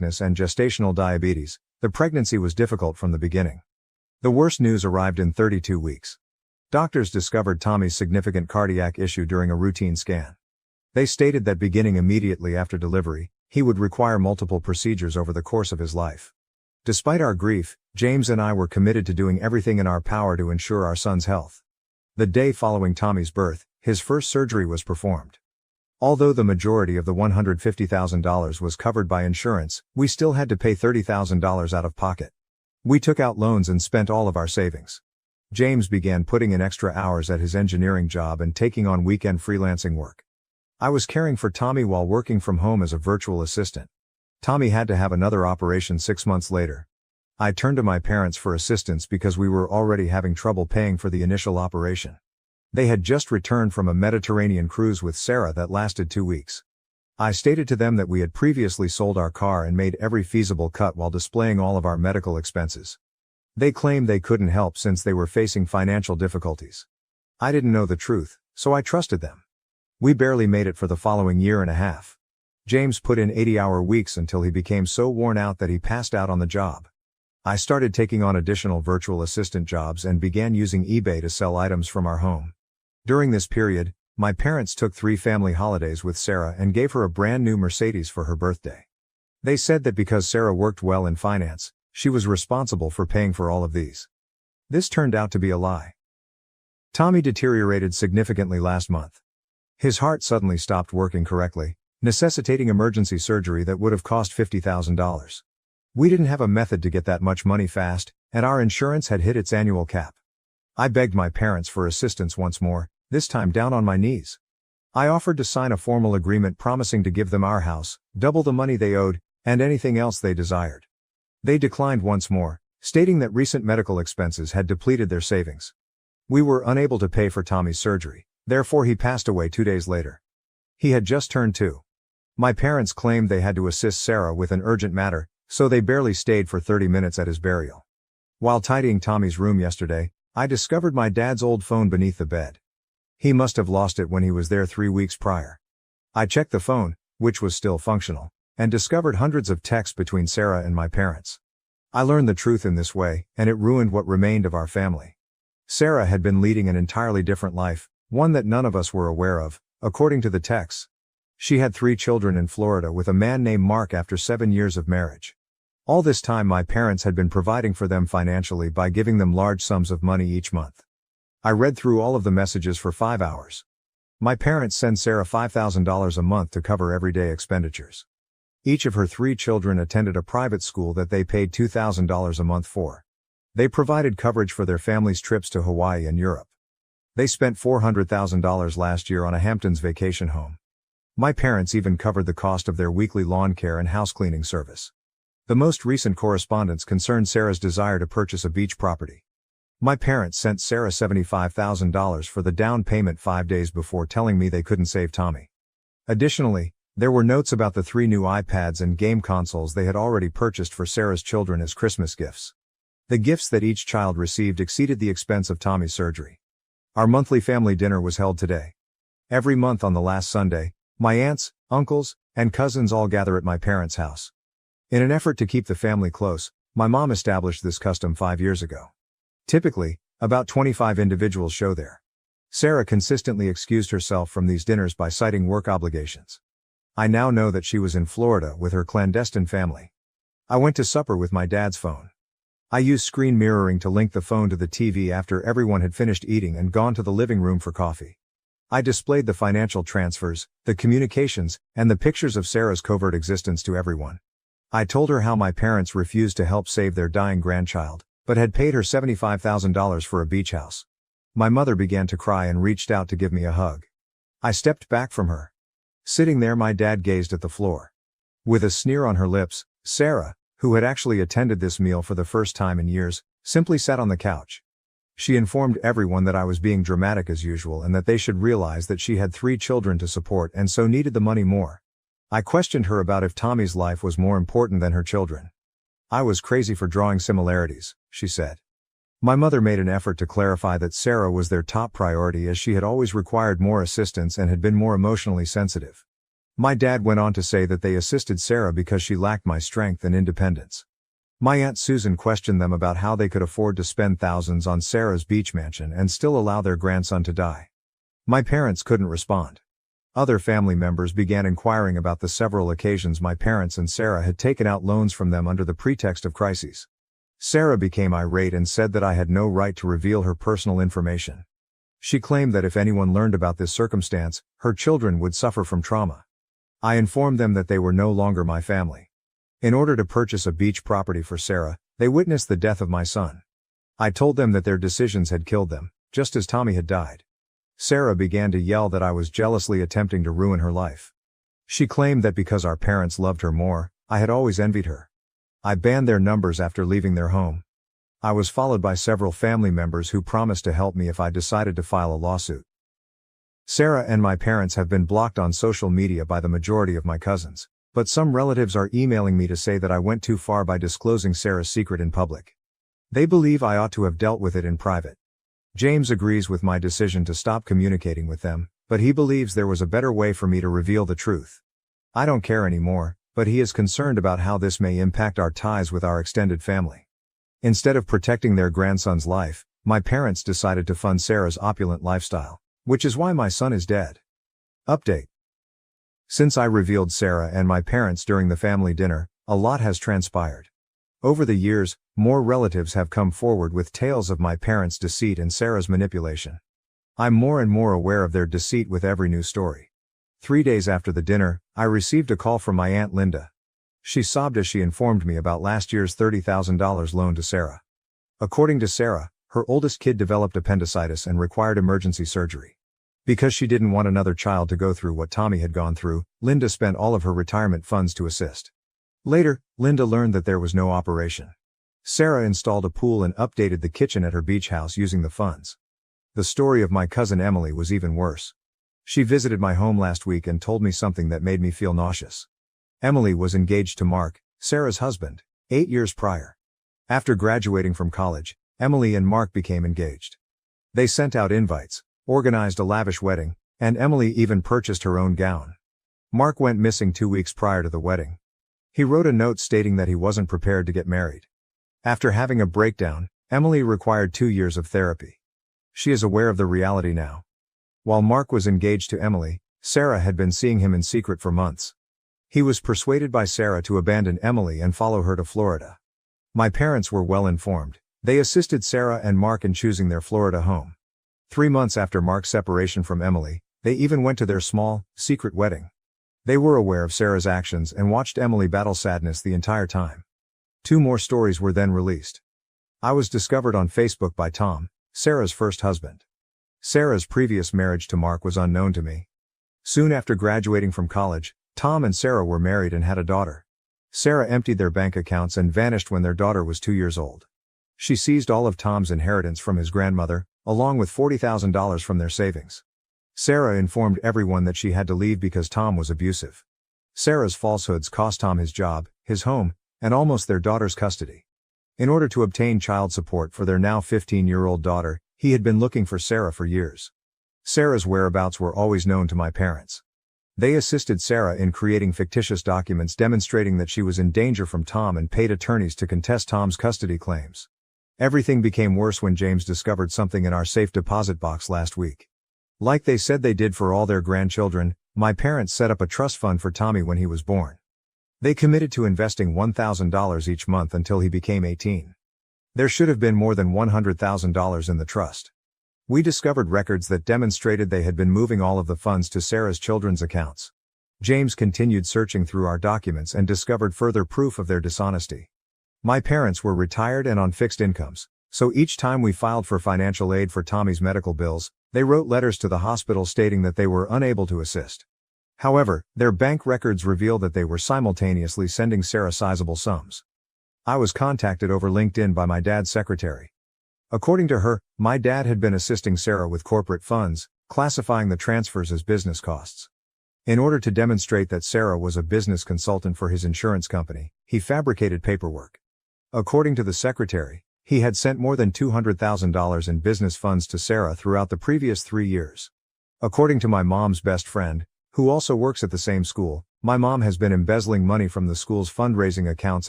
sickness and gestational diabetes, the pregnancy was difficult from the beginning. The worst news arrived in 32 weeks. Doctors discovered Tommy's significant cardiac issue during a routine scan. They stated that beginning immediately after delivery, he would require multiple procedures over the course of his life. Despite our grief, James and I were committed to doing everything in our power to ensure our son's health. The day following Tommy's birth, his first surgery was performed. Although the majority of the $150,000 was covered by insurance, we still had to pay $30,000 out of pocket. We took out loans and spent all of our savings. James began putting in extra hours at his engineering job and taking on weekend freelancing work. I was caring for Tommy while working from home as a virtual assistant. Tommy had to have another operation 6 months later. I turned to my parents for assistance because we were already having trouble paying for the initial operation. They had just returned from a Mediterranean cruise with Sarah that lasted 2 weeks. I stated to them that we had previously sold our car and made every feasible cut while displaying all of our medical expenses. They claimed they couldn't help since they were facing financial difficulties. I didn't know the truth, so I trusted them. We barely made it for the following year and a half. James put in 80-hour weeks until he became so worn out that he passed out on the job. I started taking on additional virtual assistant jobs and began using eBay to sell items from our home. During this period, my parents took 3 family holidays with Sarah and gave her a brand new Mercedes for her birthday. They said that because Sarah worked well in finance, she was responsible for paying for all of these. This turned out to be a lie. Tommy deteriorated significantly last month. His heart suddenly stopped working correctly, necessitating emergency surgery that would have cost $50,000. We didn't have a method to get that much money fast, and our insurance had hit its annual cap. I begged my parents for assistance once more, this time down on my knees. I offered to sign a formal agreement promising to give them our house, double the money they owed, and anything else they desired. They declined once more, stating that recent medical expenses had depleted their savings. We were unable to pay for Tommy's surgery, therefore he passed away 2 days later. He had just turned 2. My parents claimed they had to assist Sarah with an urgent matter, so they barely stayed for 30 minutes at his burial. While tidying Tommy's room yesterday, I discovered my dad's old phone beneath the bed. He must have lost it when he was there 3 weeks prior. I checked the phone, which was still functional, and discovered hundreds of texts between Sarah and my parents. I learned the truth in this way, and it ruined what remained of our family. Sarah had been leading an entirely different life, one that none of us were aware of, according to the texts. She had 3 children in Florida with a man named Mark after 7 years of marriage. All this time my parents had been providing for them financially by giving them large sums of money each month. I read through all of the messages for 5 hours. My parents send Sarah $5,000 a month to cover everyday expenditures. Each of her 3 children attended a private school that they paid $2,000 a month for. They provided coverage for their family's trips to Hawaii and Europe. They spent $400,000 last year on a Hamptons vacation home. My parents even covered the cost of their weekly lawn care and house cleaning service. The most recent correspondence concerned Sarah's desire to purchase a beach property. My parents sent Sarah $75,000 for the down payment 5 days before telling me they couldn't save Tommy. Additionally, there were notes about the 3 new iPads and game consoles they had already purchased for Sarah's children as Christmas gifts. The gifts that each child received exceeded the expense of Tommy's surgery. Our monthly family dinner was held today. Every month on the last Sunday, my aunts, uncles, and cousins all gather at my parents' house. In an effort to keep the family close, my mom established this custom 5 years ago. Typically, about 25 individuals show there. Sarah consistently excused herself from these dinners by citing work obligations. I now know that she was in Florida with her clandestine family. I went to supper with my dad's phone. I used screen mirroring to link the phone to the TV after everyone had finished eating and gone to the living room for coffee. I displayed the financial transfers, the communications, and the pictures of Sarah's covert existence to everyone. I told her how my parents refused to help save their dying grandchild, but had paid her $75,000 for a beach house. My mother began to cry and reached out to give me a hug. I stepped back from her. Sitting there, my dad gazed at the floor. With a sneer on her lips, Sarah, who had actually attended this meal for the first time in years, simply sat on the couch. She informed everyone that I was being dramatic as usual and that they should realize that she had 3 children to support and so needed the money more. I questioned her about if Tommy's life was more important than her children. I was crazy for drawing similarities, she said. My mother made an effort to clarify that Sarah was their top priority as she had always required more assistance and had been more emotionally sensitive. My dad went on to say that they assisted Sarah because she lacked my strength and independence. My Aunt Susan questioned them about how they could afford to spend thousands on Sarah's beach mansion and still allow their grandson to die. My parents couldn't respond. Other family members began inquiring about the several occasions my parents and Sarah had taken out loans from them under the pretext of crises. Sarah became irate and said that I had no right to reveal her personal information. She claimed that if anyone learned about this circumstance, her children would suffer from trauma. I informed them that they were no longer my family. In order to purchase a beach property for Sarah, they witnessed the death of my son. I told them that their decisions had killed them, just as Tommy had died. Sarah began to yell that I was jealously attempting to ruin her life. She claimed that because our parents loved her more, I had always envied her. I banned their numbers after leaving their home. I was followed by several family members who promised to help me if I decided to file a lawsuit. Sarah and my parents have been blocked on social media by the majority of my cousins, but some relatives are emailing me to say that I went too far by disclosing Sarah's secret in public. They believe I ought to have dealt with it in private. James agrees with my decision to stop communicating with them, but he believes there was a better way for me to reveal the truth. I don't care anymore, but he is concerned about how this may impact our ties with our extended family. Instead of protecting their grandson's life, my parents decided to fund Sarah's opulent lifestyle, which is why my son is dead. Update. Since I revealed Sarah and my parents during the family dinner, a lot has transpired. Over the years, more relatives have come forward with tales of my parents' deceit and Sarah's manipulation. I'm more and more aware of their deceit with every new story. 3 days after the dinner, I received a call from my Aunt Linda. She sobbed as she informed me about last year's $30,000 loan to Sarah. According to Sarah, her oldest kid developed appendicitis and required emergency surgery. Because she didn't want another child to go through what Tommy had gone through, Linda spent all of her retirement funds to assist. Later, Linda learned that there was no operation. Sarah installed a pool and updated the kitchen at her beach house using the funds. The story of my cousin Emily was even worse. She visited my home last week and told me something that made me feel nauseous. Emily was engaged to Mark, Sarah's husband, 8 years prior. After graduating from college, Emily and Mark became engaged. They sent out invites, organized a lavish wedding, and Emily even purchased her own gown. Mark went missing 2 weeks prior to the wedding. He wrote a note stating that he wasn't prepared to get married. After having a breakdown, Emily required 2 years of therapy. She is aware of the reality now. While Mark was engaged to Emily, Sarah had been seeing him in secret for months. He was persuaded by Sarah to abandon Emily and follow her to Florida. My parents were well informed. They assisted Sarah and Mark in choosing their Florida home. 3 months after Mark's separation from Emily, they even went to their small, secret wedding. They were aware of Sarah's actions and watched Emily battle sadness the entire time. 2 more stories were then released. I was discovered on Facebook by Tom, Sarah's first husband. Sarah's previous marriage to Mark was unknown to me. Soon after graduating from college, Tom and Sarah were married and had a daughter. Sarah emptied their bank accounts and vanished when their daughter was 2 years old. She seized all of Tom's inheritance from his grandmother, along with $40,000 from their savings. Sarah informed everyone that she had to leave because Tom was abusive. Sarah's falsehoods cost Tom his job, his home, and almost their daughter's custody. In order to obtain child support for their now 15-year-old daughter, he had been looking for Sarah for years. Sarah's whereabouts were always known to my parents. They assisted Sarah in creating fictitious documents demonstrating that she was in danger from Tom and paid attorneys to contest Tom's custody claims. Everything became worse when James discovered something in our safe deposit box last week. Like they said they did for all their grandchildren, my parents set up a trust fund for Tommy when he was born. They committed to investing $1,000 each month until he became 18. There should have been more than $100,000 in the trust. We discovered records that demonstrated they had been moving all of the funds to Sarah's children's accounts. James continued searching through our documents and discovered further proof of their dishonesty. My parents were retired and on fixed incomes, so each time we filed for financial aid for Tommy's medical bills, they wrote letters to the hospital stating that they were unable to assist. However, their bank records reveal that they were simultaneously sending Sarah sizable sums. I was contacted over LinkedIn by my dad's secretary. According to her, my dad had been assisting Sarah with corporate funds, classifying the transfers as business costs. In order to demonstrate that Sarah was a business consultant for his insurance company, he fabricated paperwork. According to the secretary, he had sent more than $200,000 in business funds to Sarah throughout the previous 3 years. According to my mom's best friend, who also works at the same school, my mom has been embezzling money from the school's fundraising accounts in